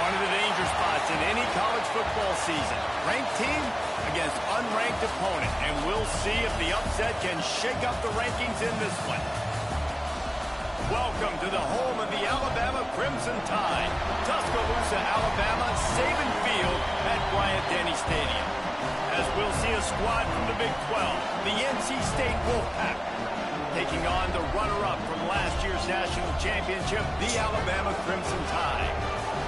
One of the danger spots in any college football season. Ranked team against unranked opponent. And we'll see if the upset can shake up the rankings in this one. Welcome to the home of the Alabama Crimson Tide. Tuscaloosa, Alabama, Saban Field at Bryant-Denny Stadium. As we'll see a squad from the Big 12, the NC State Wolfpack, taking on the runner-up from last year's national championship, the Alabama Crimson Tide.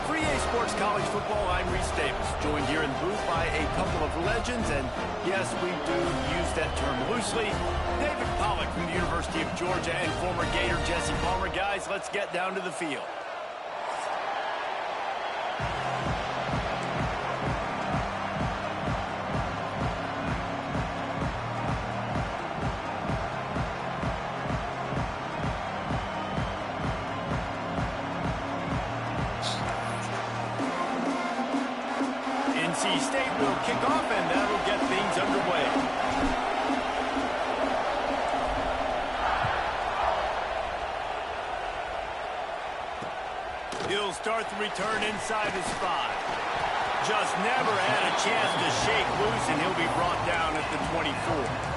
For EA Sports College Football, I'm Reese Davis, joined here in the booth by a couple of legends, and yes, we do use that term loosely. David Pollack from the University of Georgia and former Gator Jesse Palmer. Guys, let's get down to the field. NC State will kick off, and that'll get things underway. He'll start the return inside his 5. Just never had a chance to shake loose, and he'll be brought down at the 24.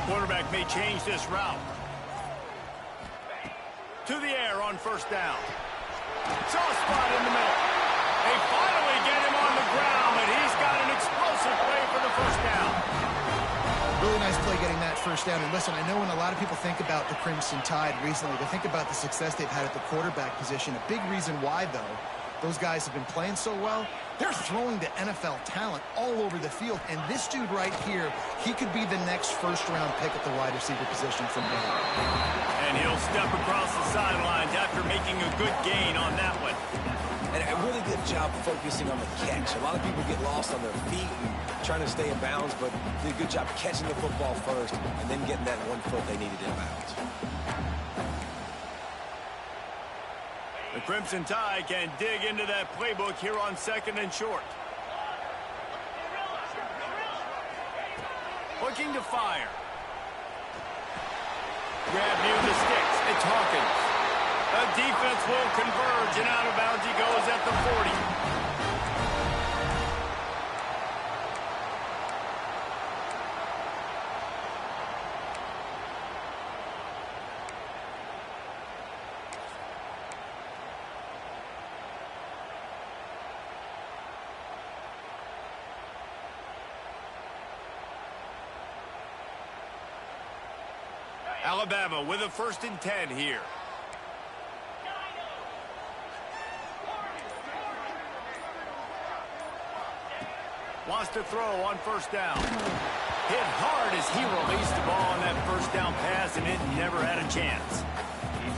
Quarterback may change this route. To the air on first down. Saw a spot in the middle. They finally get him on the ground, and he's got an explosive play for the first down. Really nice play getting that first down. And listen, I know when a lot of people think about the Crimson Tide recently, they think about the success they've had at the quarterback position. A big reason why, though, those guys have been playing so well, they're throwing to NFL talent all over the field. And this dude right here, he could be the next first-round pick at the wide receiver position from Baylor. And he'll step across the sidelines after making a good gain on that one. And a really good job focusing on the catch. A lot of people get lost on their feet and trying to stay in bounds, but did a good job catching the football first and then getting that 1 foot they needed in bounds. The Crimson Tide can dig into that playbook here on 2nd and short. Looking to fire. Grab near the sticks. It's Hawkins. The defense will converge, and out of bounds he goes at the 40. Alabama with a 1st and 10 here. Wants to throw on first down. Hit hard as he released the ball on that first down pass, and it never had a chance.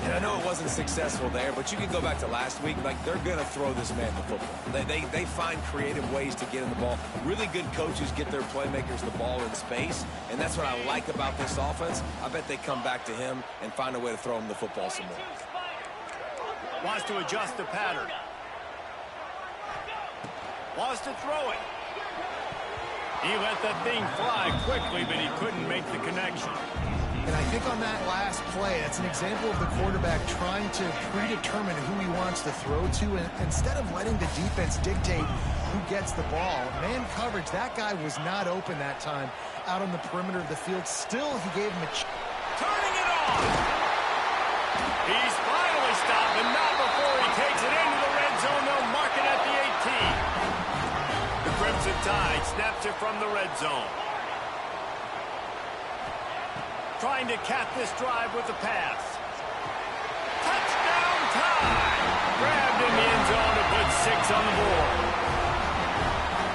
And I know it wasn't successful there, but you can go back to last week. Like, they're going to throw this man the football. They find creative ways to get him the ball. Really good coaches get their playmakers the ball in space, and that's what I like about this offense. I bet they come back to him and find a way to throw him the football some more. Wants to adjust the pattern. Wants to throw it. He let that thing fly quickly, but he couldn't make the connection. And I think on that last play, that's an example of the quarterback trying to predetermine who he wants to throw to, and instead of letting the defense dictate who gets the ball. Man coverage, that guy was not open that time out on the perimeter of the field. Still, he gave him a turning it on. He's finally stopped, and not before he takes it into the red zone. They'll mark it at the 18. The Crimson Tide snaps it from the red zone. Trying to cap this drive with the pass. Touchdown time! Grabbed in the end zone to put 6 on the board.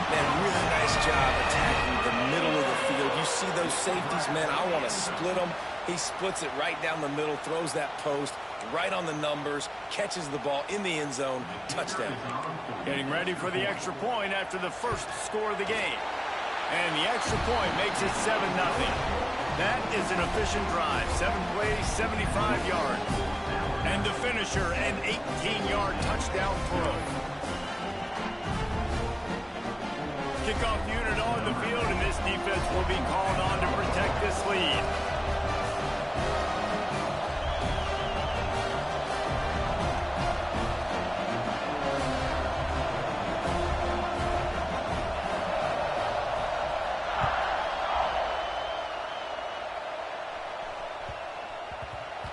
Man, really nice job attacking the middle of the field. You see those safeties, man, I want to split them. He splits it right down the middle, throws that post. right on the numbers, catches the ball in the end zone, touchdown. Getting ready for the extra point after the first score of the game. And the extra point makes it 7-0. That is an efficient drive. 7 plays, 75 yards. And the finisher, an 18-yard touchdown throw. Kickoff unit on the field, and this defense will be called on to protect this lead.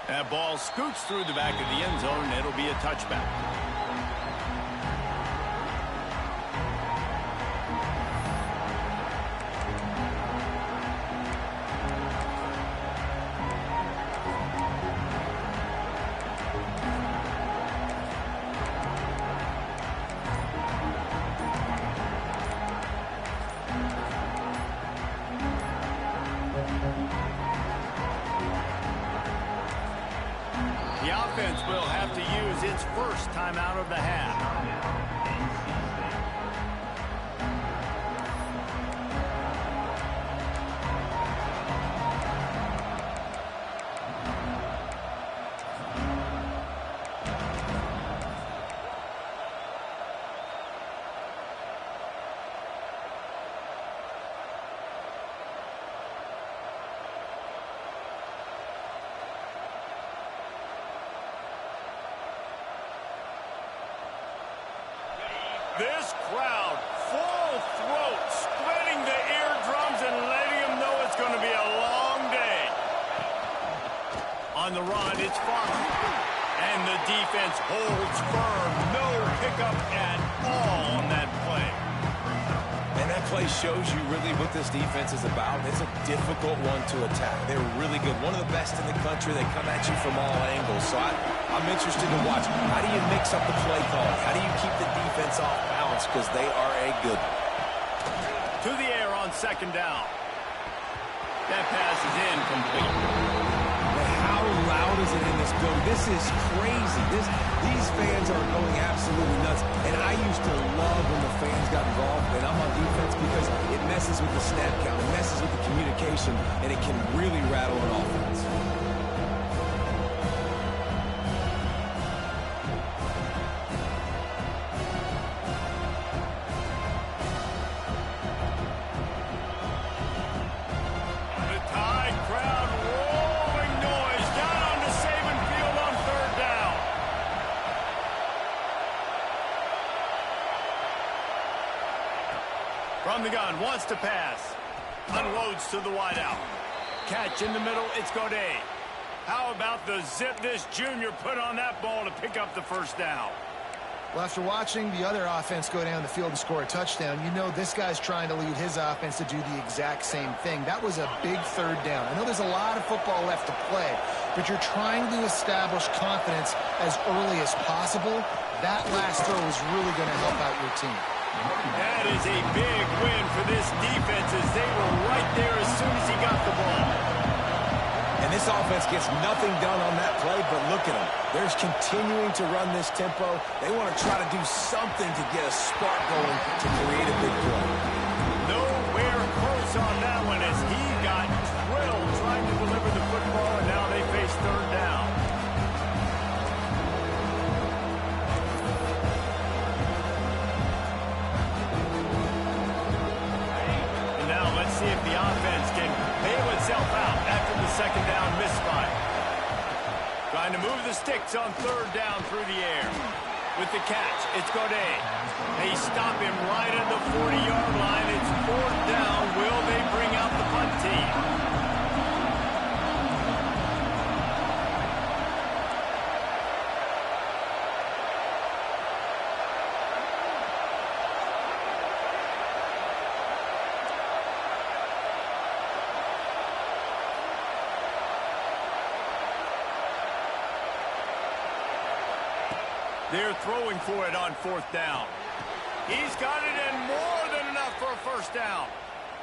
That ball scoots through the back of the end zone, and it'll be a touchback. The offense will have to use its first timeout of the half. This crowd, full throat, splitting the eardrums and letting them know it's going to be a long day. On the run, it's Foster. And the defense holds firm. No pickup at all on that play. And that play shows you really what this defense is about. It's a difficult one to attack. They're really good. One of the best in the country. They come at you from all angles. So I'm interested to watch. How do you mix up the play call? How do you keep the defense off balance? Because they are a good one. To the air on second down. That pass is incomplete. But how loud is it in this building? This is crazy. These fans are going absolutely nuts. And I used to love when the fans got involved, and I'm on defense, because it messes with the snap count, it messes with the communication, and it can really rattle an offense. From the gun, wants to pass. Unloads to the wideout. Catch in the middle, it's Godet. How about the zip this junior put on that ball to pick up the first down? Well, after watching the other offense go down the field and score a touchdown, you know this guy's trying to lead his offense to do the exact same thing. That was a big third down. I know there's a lot of football left to play, but you're trying to establish confidence as early as possible. That last throw is really going to help out your team. That is a big win for this defense, as they were right there as soon as he got the ball. And this offense gets nothing done on that play, but look at them. They're continuing to run this tempo. They want to try to do something to get a spark going to create a big play. Nowhere close on that one, as he got drilled trying to deliver the football, and now they face third down. See if the offense can bail itself out after the second down misfire. Trying to move the sticks on third down through the air. With the catch, it's Godet. They stop him right at the 40-yard line. It's fourth down. Will they bring out the punt team? They're throwing for it on fourth down. He's got it, and more than enough for a first down.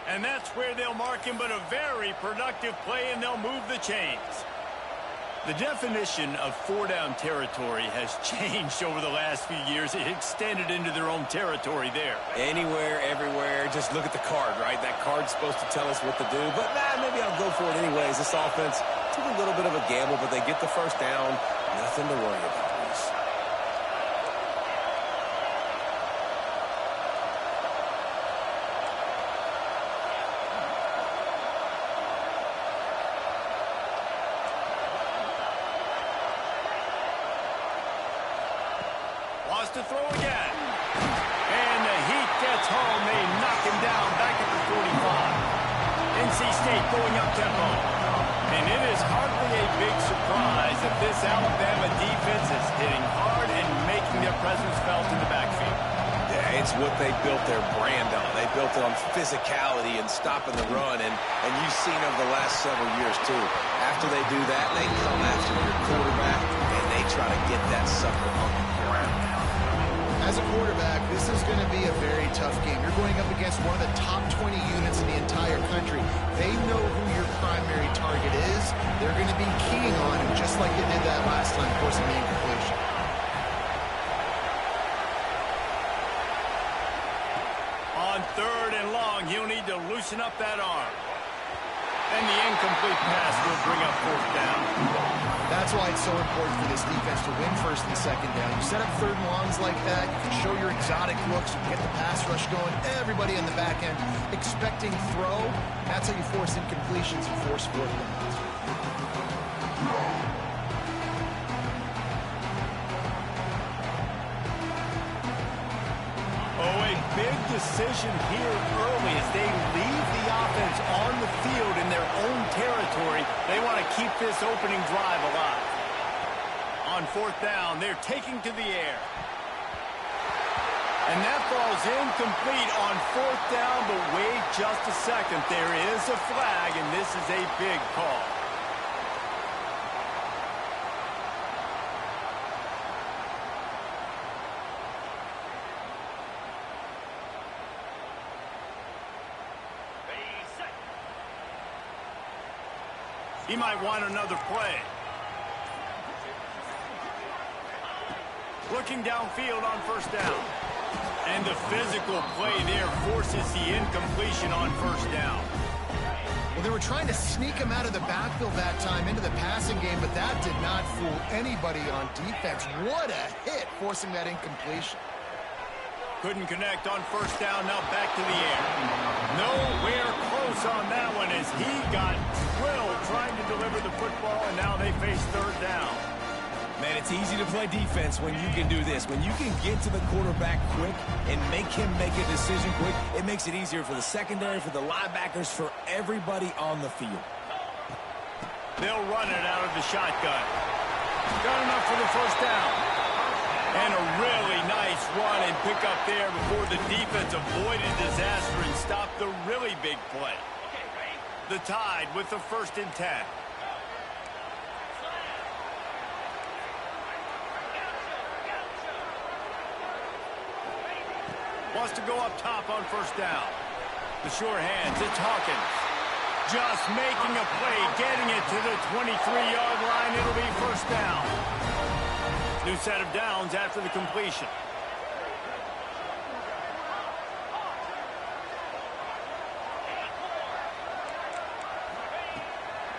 And that's where they'll mark him, but a very productive play, and they'll move the chains. The definition of four-down territory has changed over the last few years. It extended into their own territory there. Anywhere, everywhere. Just look at the card, right? That card's supposed to tell us what to do. But, maybe I'll go for it anyways. This offense took a little bit of a gamble, but they get the first down. Nothing to worry about, Reese. Wants to throw again. And the heat gets home. They knock him down back at the 45. NC State going up tempo. And it is hardly a big surprise that this Alabama defense is hitting hard and making their presence felt in the backfield. Yeah, it's what they built their brand on. They built it on physicality and stopping the run. And you've seen over the last several years, too. After they do that, they come after your quarterback, and they try to get that sucker on the ground. As a quarterback, this is going to be a very tough game. You're going up against one of the top 20 units in the entire country. They know who your primary target is. They're going to be keying on him just like they did that last time, forcing the incompletion. On 3rd and long, he'll need to loosen up that arm. And the incomplete pass will bring up 4th down. That's why it's so important for this defense to win 1st and 2nd down. You set up 3rd and longs like that, you can show your exotic looks, you can get the pass rush going, everybody on the back end expecting throw. That's how you force incompletions and force 4th downs. Oh, a big decision here early as they leave the offense on the field in their own territory. They want to keep this opening drive alive. On 4th down, they're taking to the air. And that ball's incomplete on 4th down, but wait just a second. There is a flag, and this is a big call. He might want another play. Looking downfield on 1st down. And the physical play there forces the incompletion on 1st down. Well, they were trying to sneak him out of the backfield that time into the passing game, but that did not fool anybody on defense. What a hit, forcing that incompletion. Couldn't connect on 1st down, now back to the air. Nowhere close on that one as he got drilled trying to deliver the football, and now they face 3rd down. Man, it's easy to play defense when you can do this. When you can get to the quarterback quick and make him make a decision quick, it makes it easier for the secondary, for the linebackers, for everybody on the field. They'll run it out of the shotgun. Got enough for the 1st down. And a really nice run and pick up there before the defense avoided disaster and stopped the really big play. The Tide with the 1st and 10. Wants to go up top on 1st down. The sure hands, it's Hawkins. Just making a play, getting it to the 23-yard line. It'll be 1st down. New set of downs after the completion.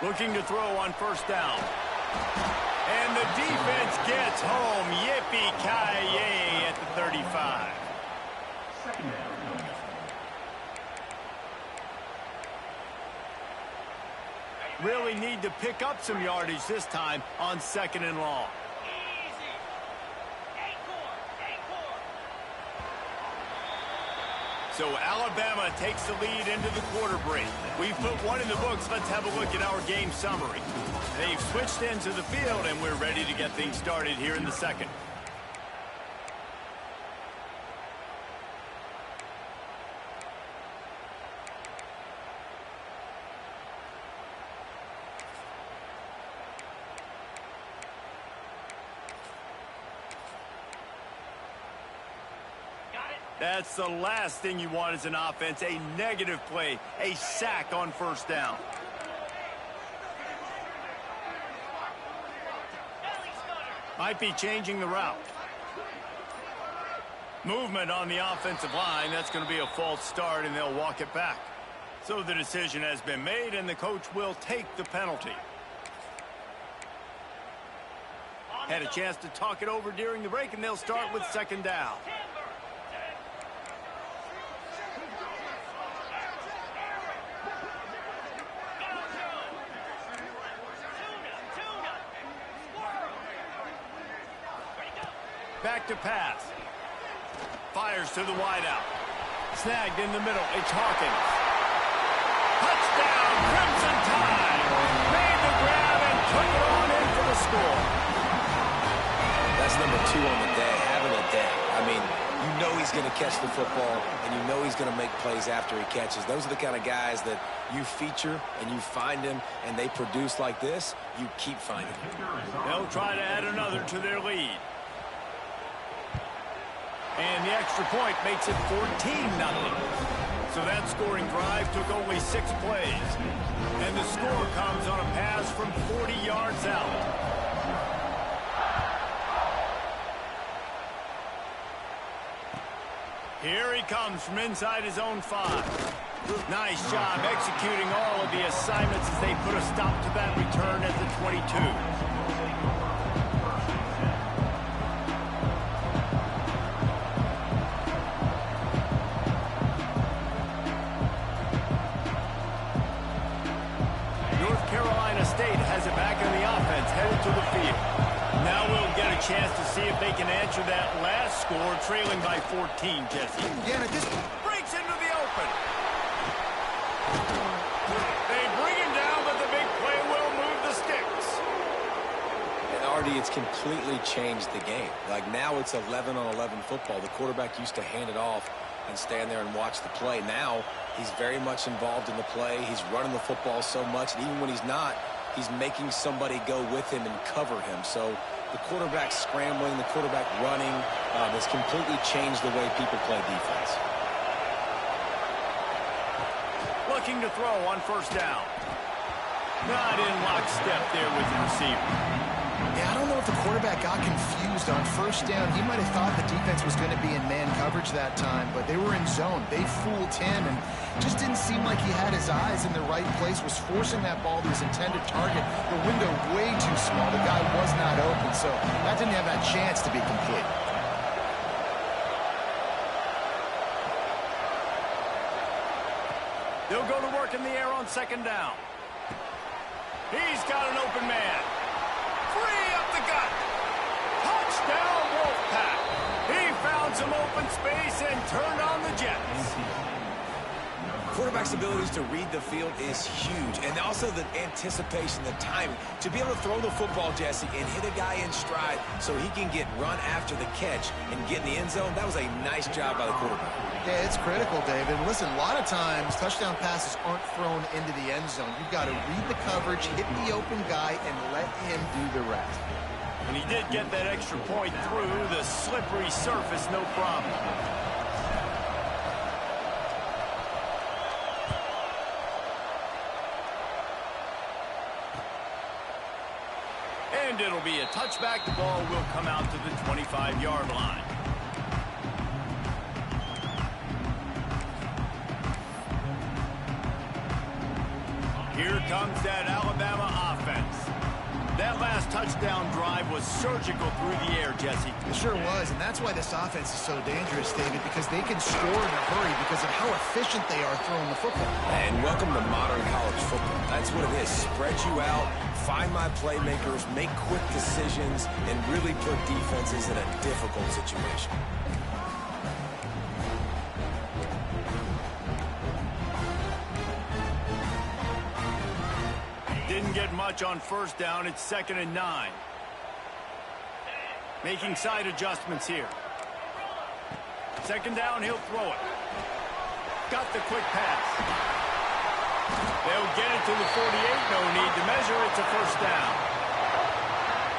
Looking to throw on 1st down. And the defense gets home. Yippee-ki-yay at the 35. Really need to pick up some yardage this time on 2nd and long. So Alabama takes the lead into the quarter break. We've put one in the books. Let's have a look at our game summary. They've switched into the field, and we're ready to get things started here in the 2nd. That's the last thing you want as an offense, a negative play, a sack on 1st down. Might be changing the route. Movement on the offensive line. That's going to be a false start, and they'll walk it back. So the decision has been made, and the coach will take the penalty. Had a chance to talk it over during the break, and they'll start with second down. Back to pass. Fires to the wideout. Snagged in the middle. It's Hawkins. Touchdown, Crimson Tide. Made the grab and took it on in for the score. That's number 2 on the day, having a day. I mean, you know he's going to catch the football, and you know he's going to make plays after he catches. Those are the kind of guys that you feature and you find him, and they produce like this, you keep finding him. They'll try to add another to their lead. And the extra point makes it 14-0. So that scoring drive took only 6 plays. And the score comes on a pass from 40 yards out. Here he comes from inside his own 5. Nice job executing all of the assignments as they put a stop to that return at the 22. To the field. Now we'll get a chance to see if they can answer that last score, trailing by 14, Jesse. Yeah, and this breaks into the open. They bring him down, but the big play will move the sticks. And Artie, it's completely changed the game. Like now it's 11-on-11 football. The quarterback used to hand it off and stand there and watch the play. Now he's very much involved in the play. He's running the football so much, and even when he's not, he's making somebody go with him and cover him. So the quarterback scrambling, the quarterback running has completely changed the way people play defense. Looking to throw on first down. Not in lockstep there with the receiver. Yeah, I don't know if the quarterback got confused on first down. He might have thought the defense was going to be in man coverage that time, but they were in zone. They fooled him and just didn't seem like he had his eyes in the right place, was forcing that ball to his intended target. The window way too small. The guy was not open, so that didn't have that chance to be complete. They'll go to work in the air on second down. He's got an open man. Free up the gut. Touchdown, Wolfpack. He found some open space and turned on the Jets. Quarterback's abilities to read the field is huge, and also the anticipation, the timing. To be able to throw the football, Jesse, and hit a guy in stride so he can get run after the catch and get in the end zone, that was a nice job by the quarterback. Yeah, it's critical, David. Listen, a lot of times touchdown passes aren't thrown into the end zone. You've got to read the coverage, hit the open guy, and let him do the rest. And he did get that extra point through the slippery surface, no problem. And it'll be a touchback. The ball will come out to the 25-yard line. Here comes that Alabama offense. That last touchdown drive was surgical through the air, Jesse. It sure was, and that's why this offense is so dangerous, David, because they can score in a hurry because of how efficient they are throwing the football. And welcome to modern college football. That's what it is. Spread you out, find my playmakers, make quick decisions, and really put defenses in a difficult situation. Didn't get much on first down. It's 2nd and 9. Making side adjustments here. Second down, he'll throw it. Got the quick pass. They'll get it to the 48. No need to measure. It's a first down.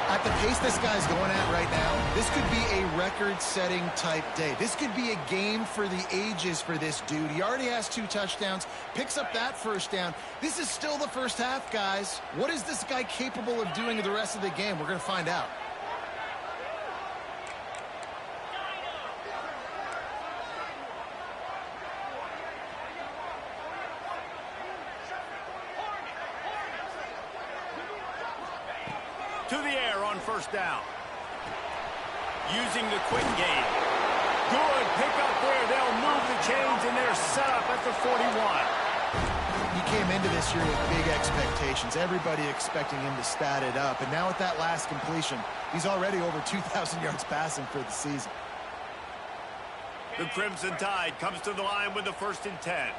At the pace this guy's going at right now, this could be a record-setting type day. This could be a game for the ages for this dude. He already has 2 touchdowns, picks up that first down. This is still the first half, guys. What is this guy capable of doing the rest of the game? We're going to find out. To the air on first down. Using the quick game. Good pickup there. They'll move the chains, and they're set up at the 41. He came into this year with big expectations. Everybody expecting him to stat it up. And now with that last completion, he's already over 2,000 yards passing for the season. The Crimson Tide comes to the line with the 1st and 10.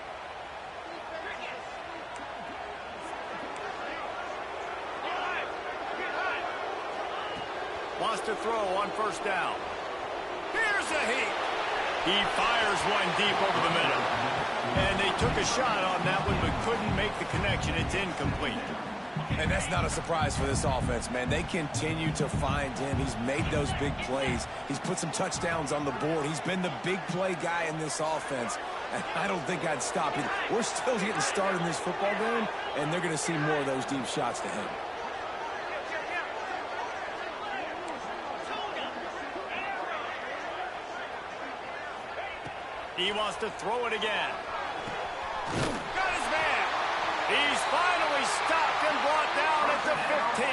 Wants to throw on first down. Here's a heat. He fires one deep over the middle. And they took a shot on that one, but couldn't make the connection. It's incomplete. And that's not a surprise for this offense, man. They continue to find him. He's made those big plays. He's put some touchdowns on the board. He's been the big play guy in this offense. And I don't think I'd stop it. We're still getting started in this football game, and they're going to see more of those deep shots to him. He wants to throw it again. Got his man. He's finally stopped and brought down at the 15.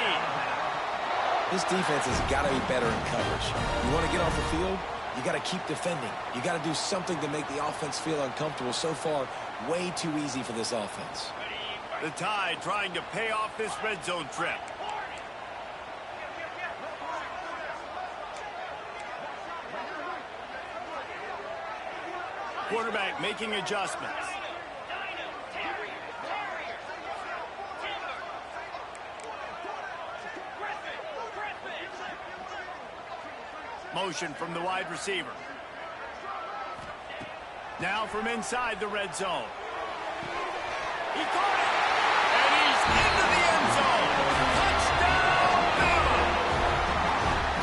This defense has got to be better in coverage. You want to get off the field, you got to keep defending. You got to do something to make the offense feel uncomfortable. So far, way too easy for this offense. The Tide trying to pay off this red zone trip. Quarterback making adjustments. Motion from the wide receiver. Now from inside the red zone. He caught it! And he's into the end zone! Touchdown, Bama!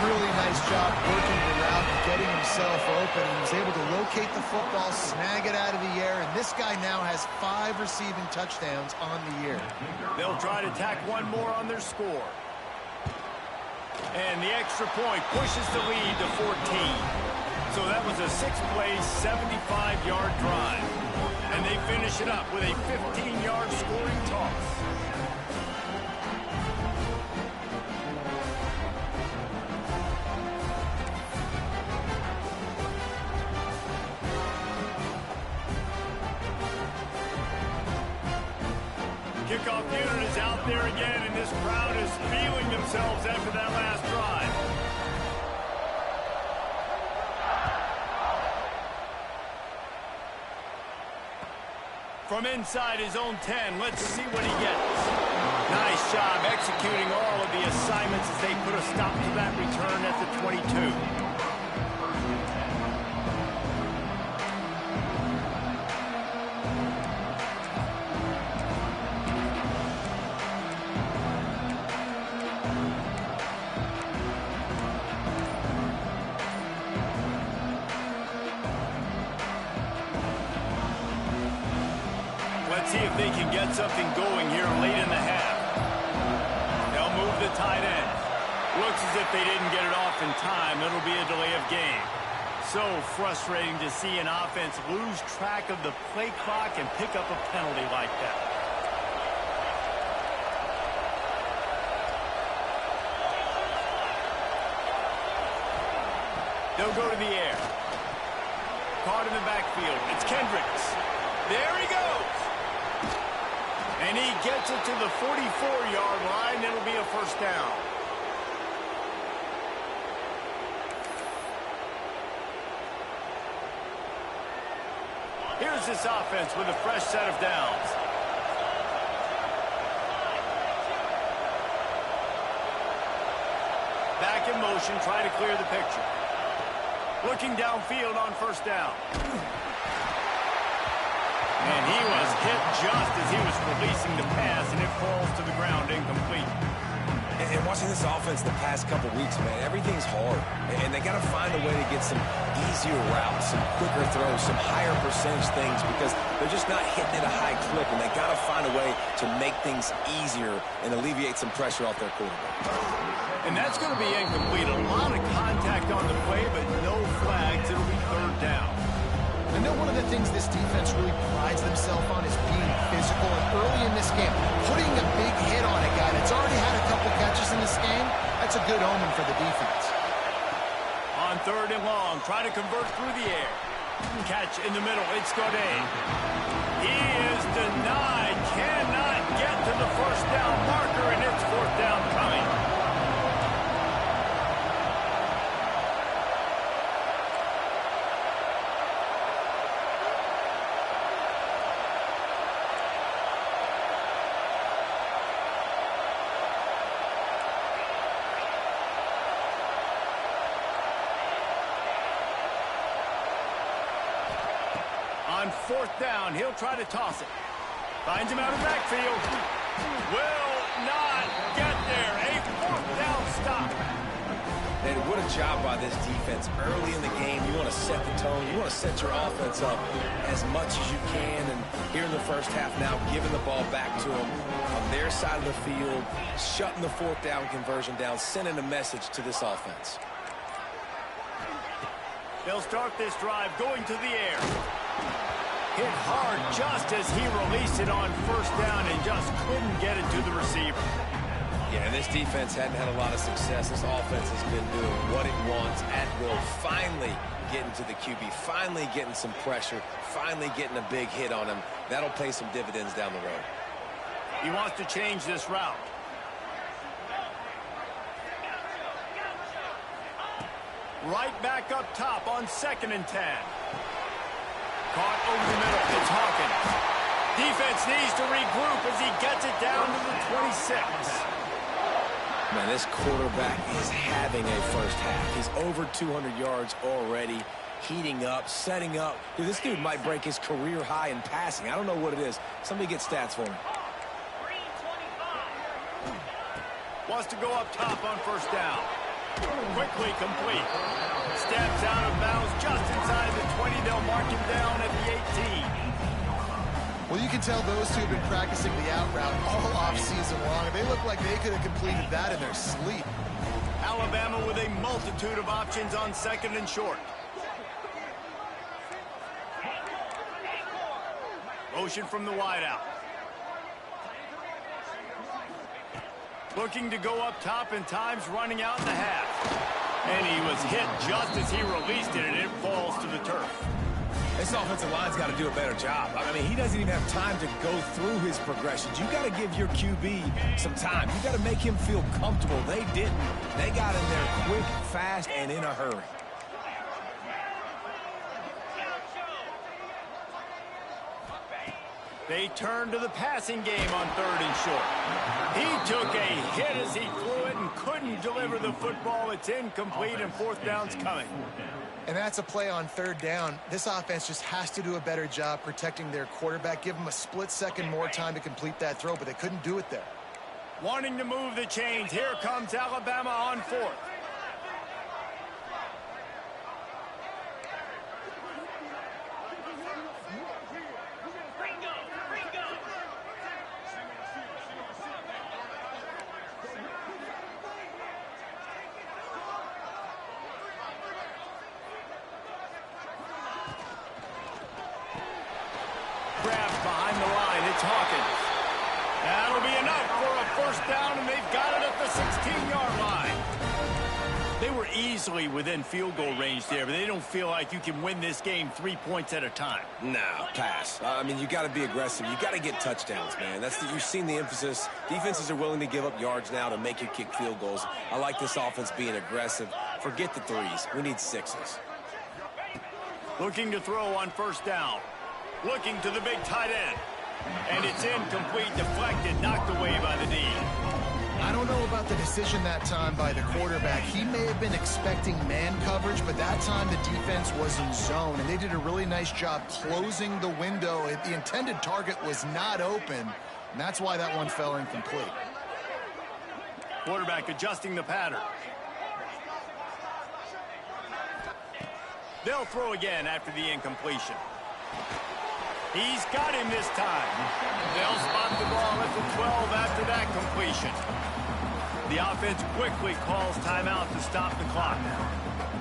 Really nice job working the route and getting himself open. He was able to locate the football, snag it out of the air, and this guy now has 5 receiving touchdowns on the year. They'll try to tack one more on their score. And the extra point pushes the lead to 14. So that was a 6-play, 75-yard drive. And they finish it up with a 15-yard scoring toss. Kickoff unit is out there again, and this crowd is feeling themselves after that last drive. From inside his own 10, let's see what he gets. Nice job executing all of the assignments as they put a stop to that return at the 22. Let's see if they can get something going here late in the half. They'll move the tight end. Looks as if they didn't get it off in time. It'll be a delay of game. So frustrating to see an offense lose track of the play clock and pick up a penalty like that. They'll go to the air. Caught in the backfield. It's Kendricks. There he goes. And he gets it to the 44-yard line. It'll be a first down. Here's this offense with a fresh set of downs. Back in motion, try to clear the picture. Looking downfield on first down. And he was hit just as he was releasing the pass, and it falls to the ground incomplete. And watching this offense the past couple weeks, man, everything's hard. And they got to find a way to get some easier routes, some quicker throws, some higher percentage things, because they're just not hitting at a high clip, and they got to find a way to make things easier and alleviate some pressure off their quarterback. And that's going to be incomplete. A lot of contact on the play, but no flags. It'll be third down. I know one of the things this defense really prides themselves on is being physical. And early in this game, putting a big hit on a guy that's already had a couple catches in this game, that's a good omen for the defense. On 3rd and long, trying to convert through the air. Catch in the middle, it's Godet. He is denied, cannot get to the first down marker, and it's 4th down coming. On 4th down, he'll try to toss it. Finds him out of the backfield. Will not get there. A 4th down stop. And what a job by this defense. Early in the game, you want to set the tone. You want to set your offense up as much as you can. And here in the first half now, giving the ball back to them on their side of the field, shutting the 4th down conversion down, sending a message to this offense. They'll start this drive going to the air. Hit hard just as he released it on 1st down and just couldn't get it to the receiver. Yeah, this defense hadn't had a lot of success. This offense has been doing what it wants at will. Finally getting to the QB, finally getting some pressure, finally getting a big hit on him. That'll pay some dividends down the road. He wants to change this route. Right back up top on 2nd and 10. Caught over the middle. It's Hawkins. Defense needs to regroup as he gets it down to the 26. Man, this quarterback is having a first half. He's over 200 yards already, heating up, setting up. Dude, this dude might break his career high in passing. I don't know what it is. Somebody get stats for me. Wants to go up top on 1st down. Quickly complete. Steps out of bounds just inside the 20. They'll mark him down at the 18. Well, you can tell those two have been practicing the out route all offseason long. They look like they could have completed that in their sleep. Alabama with a multitude of options on 2nd and short. Motion from the wideout. Looking to go up top, and time's running out in the half. And he was hit just as he released it, and it falls to the turf. This offensive line's got to do a better job. I mean, he doesn't even have time to go through his progressions. You got to give your QB some time. You got to make him feel comfortable. They didn't. They got in there quick, fast, and in a hurry. They turn to the passing game on 3rd and short. He took a hit as he threw it and couldn't deliver the football. It's incomplete, and 4th down's coming. And that's a play on 3rd down. This offense just has to do a better job protecting their quarterback. Give them a split second more time to complete that throw, but they couldn't do it there. Wanting to move the chains. Here comes Alabama on 4th. Grabs behind the line. It's Hawkins. That'll be enough for a 1st down, and they've got it at the 16-yard line. They were easily within field goal range there, but they don't feel like you can win this game 3 points at a time. No, pass. I mean, you got to be aggressive. You got to get touchdowns, man. You've seen the emphasis. Defenses are willing to give up yards now to make you kick field goals. I like this offense being aggressive. Forget the 3s. We need 6s. Looking to throw on 1st down. Looking to the big tight end. And it's incomplete, deflected, knocked away by the D. I don't know about the decision that time by the quarterback. He may have been expecting man coverage, but that time the defense was in zone, and they did a really nice job closing the window. The intended target was not open, and that's why that one fell incomplete. Quarterback adjusting the pattern. They'll throw again after the incompletion. He's got him this time. They'll spot the ball at the 12 after that completion. The offense quickly calls timeout to stop the clock.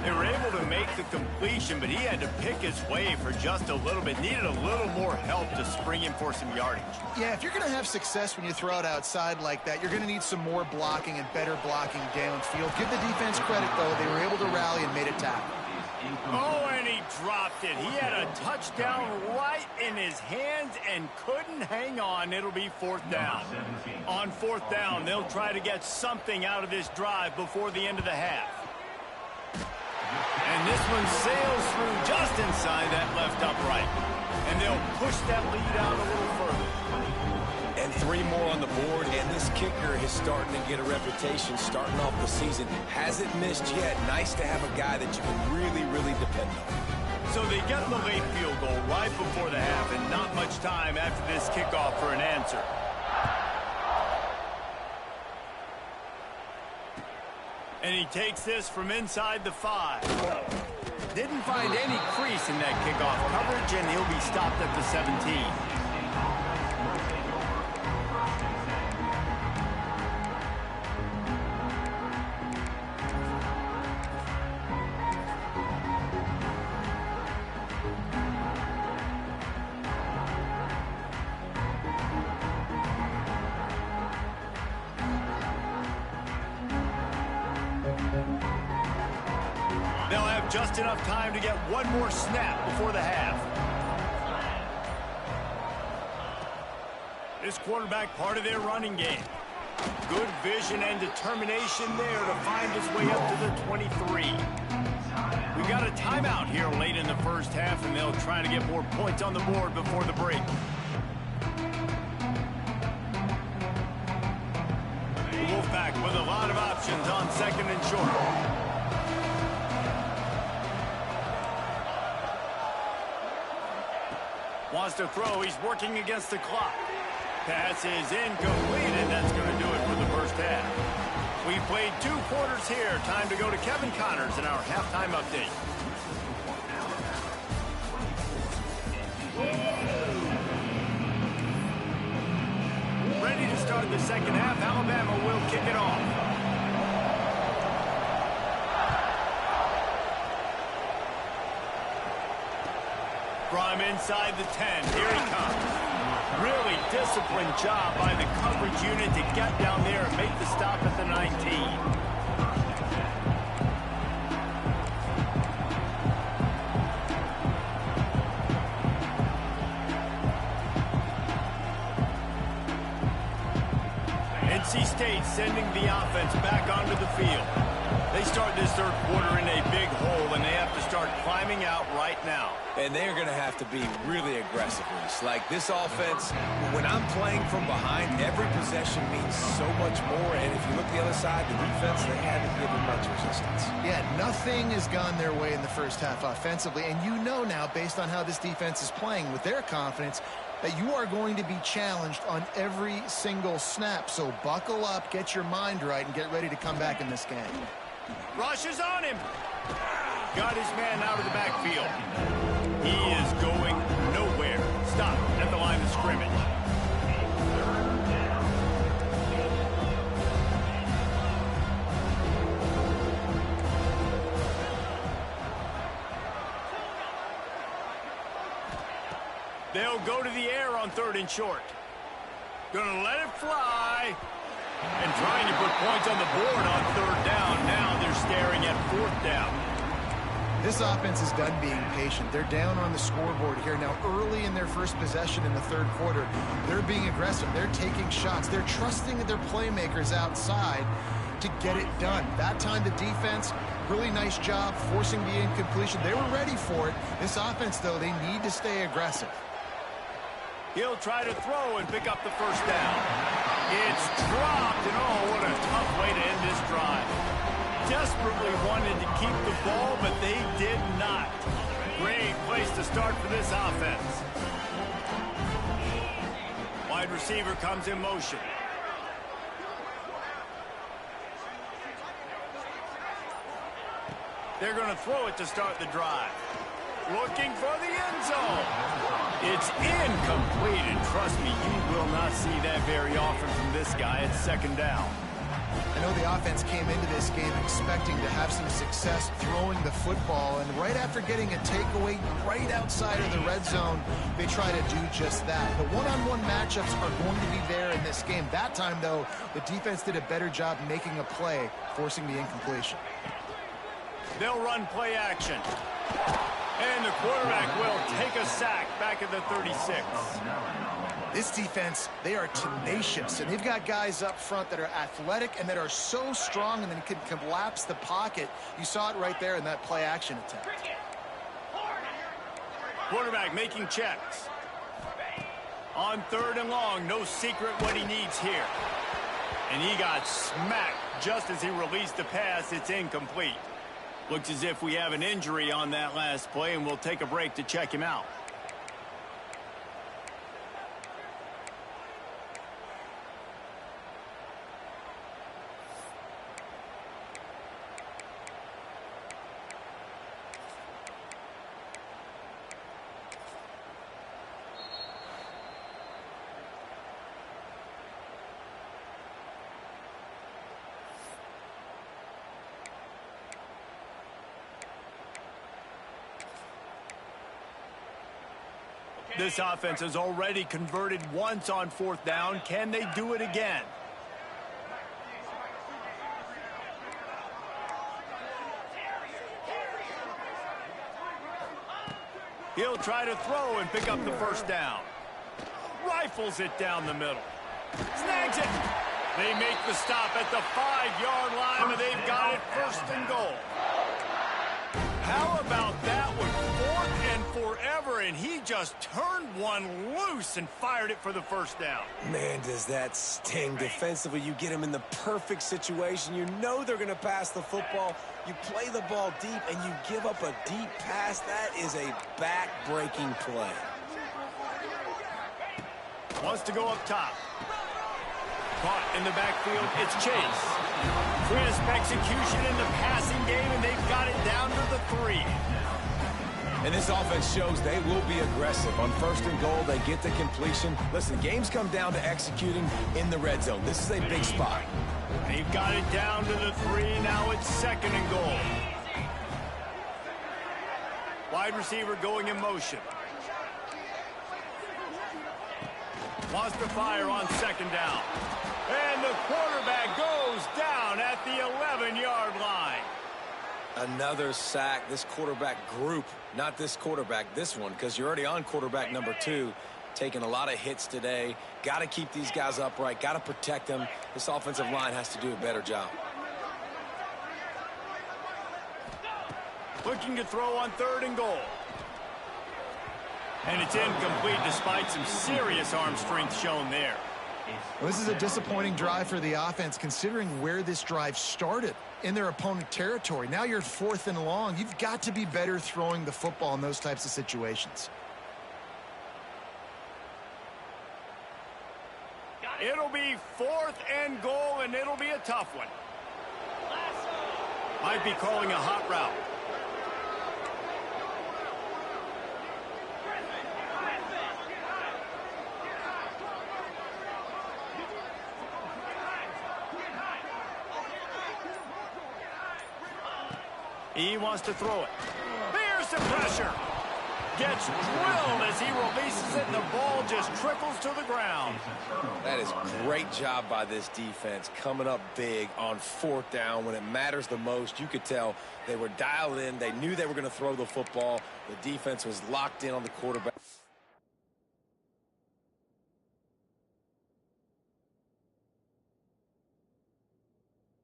They were able to make the completion, but he had to pick his way for just a little bit. Needed a little more help to spring him for some yardage. Yeah, if you're going to have success when you throw it outside like that, you're going to need some more blocking and better blocking downfield. Give the defense credit, though. They were able to rally and made a tackle. Oh, and he dropped it. He had a touchdown right in his hands and couldn't hang on. It'll be fourth down. On fourth down, they'll try to get something out of this drive before the end of the half. And this one sails through just inside that left upright. And they'll push that lead out a little further. And 3 more on the board, and this kicker is starting to get a reputation starting off the season. Hasn't missed yet. Nice to have a guy that you can really, really depend on. So they get the late field goal right before the half, and not much time after this kickoff for an answer. And he takes this from inside the 5. Didn't find any crease in that kickoff coverage, and he'll be stopped at the 17. They'll have just enough time to get one more snap before the half. This quarterback part of their running game. Good vision and determination there to find his way up to the 23. We've got a timeout here late in the first half, and they'll try to get more points on the board before the break. The Wolfpack with a lot of options on second and short. Wants to throw. He's working against the clock. Pass is incomplete, and that's going to do it for the first half. We've played 2 quarters here. Time to go to Kevin Connors in our halftime update. Ready to start the second half. Alabama will kick it off. From inside the 10, here he comes. Really disciplined job by the coverage unit to get down there and make the stop at the 19. NC State sending the offense back onto the field. They start this third quarter in a big hole, and they have to start climbing out right now. And they're going to have to be really aggressive. Like this offense, when I'm playing from behind, every possession means so much more. And if you look the other side, the defense, they haven't given much resistance. Yeah, nothing has gone their way in the first half offensively. And you know now, based on how this defense is playing with their confidence, that you are going to be challenged on every single snap. So buckle up, get your mind right, and get ready to come back in this game. Rush is on him. Got his man out of the backfield. He is going nowhere. Stop at the line of scrimmage. They'll go to the air on 3rd and short. Gonna let it fly. And trying to put points on the board on 3rd down. Now they're staring at 4th down. This offense is done being patient. They're down on the scoreboard here. Now, early in their first possession in the third quarter, they're being aggressive. They're taking shots. They're trusting their playmakers outside to get it done. That time, the defense, really nice job forcing the incompletion. They were ready for it. This offense, though, they need to stay aggressive. He'll try to throw and pick up the first down. It's dropped, and oh, what a tough way to end this drive. Desperately wanted to keep the ball, but they did not. Great place to start for this offense. Wide receiver comes in motion. They're going to throw it to start the drive. Looking for the end zone. It's incomplete, and trust me, you will not see that very often from this guy. It's 2nd down. I know the offense came into this game expecting to have some success throwing the football, and right after getting a takeaway right outside of the red zone, they try to do just that. The one-on-one matchups are going to be there in this game. That time, though, the defense did a better job making a play, forcing the incompletion. They'll run play action. And the quarterback will take a sack back at the 36. This defense, they are tenacious, and they've got guys up front that are athletic and that are so strong and then can collapse the pocket. You saw it right there in that play action attempt. Quarterback making checks. On 3rd and long, no secret what he needs here. And he got smacked just as he released the pass. It's incomplete. Looks as if we have an injury on that last play, and we'll take a break to check him out. This offense has already converted once on 4th down. Can they do it again? He'll try to throw and pick up the 1st down. Rifles it down the middle. Snags it. They make the stop at the 5-yard line, and they've got it 1st and goal. How about that one? 4th and forever, and he just turned one loose and fired it for the 1st down. Man, does that sting. Defensively, you get him in the perfect situation. You know they're going to pass the football. You play the ball deep, and you give up a deep pass. That is a back-breaking play. Wants to go up top. Caught in the backfield, it's Chase. Crisp execution in the passing game, and they've got it down to the 3. And this offense shows they will be aggressive. On 1st and goal, they get the completion. Listen, games come down to executing in the red zone. This is a big spot. They've got it down to the 3. Now it's 2nd and goal. Wide receiver going in motion. Wants to fire on 2nd down. And the quarterback goes down at the 11-yard line. Another sack. This quarterback group, not this quarterback, this one, because you're already on quarterback number 2, taking a lot of hits today. Got to keep these guys upright, got to protect them. This offensive line has to do a better job. Looking to throw on 3rd and goal. And it's incomplete despite some serious arm strength shown there. Well, this is a disappointing drive for the offense considering where this drive started, in their opponent territory. Now you're 4th and long. You've got to be better throwing the football in those types of situations. It'll be 4th and goal, and it'll be a tough one. Might be calling a hot route. He wants to throw it. Here's the pressure. Gets drilled as he releases it, and the ball just trickles to the ground. That is great job by this defense, coming up big on 4th down when it matters the most. You could tell they were dialed in. They knew they were going to throw the football. The defense was locked in on the quarterback.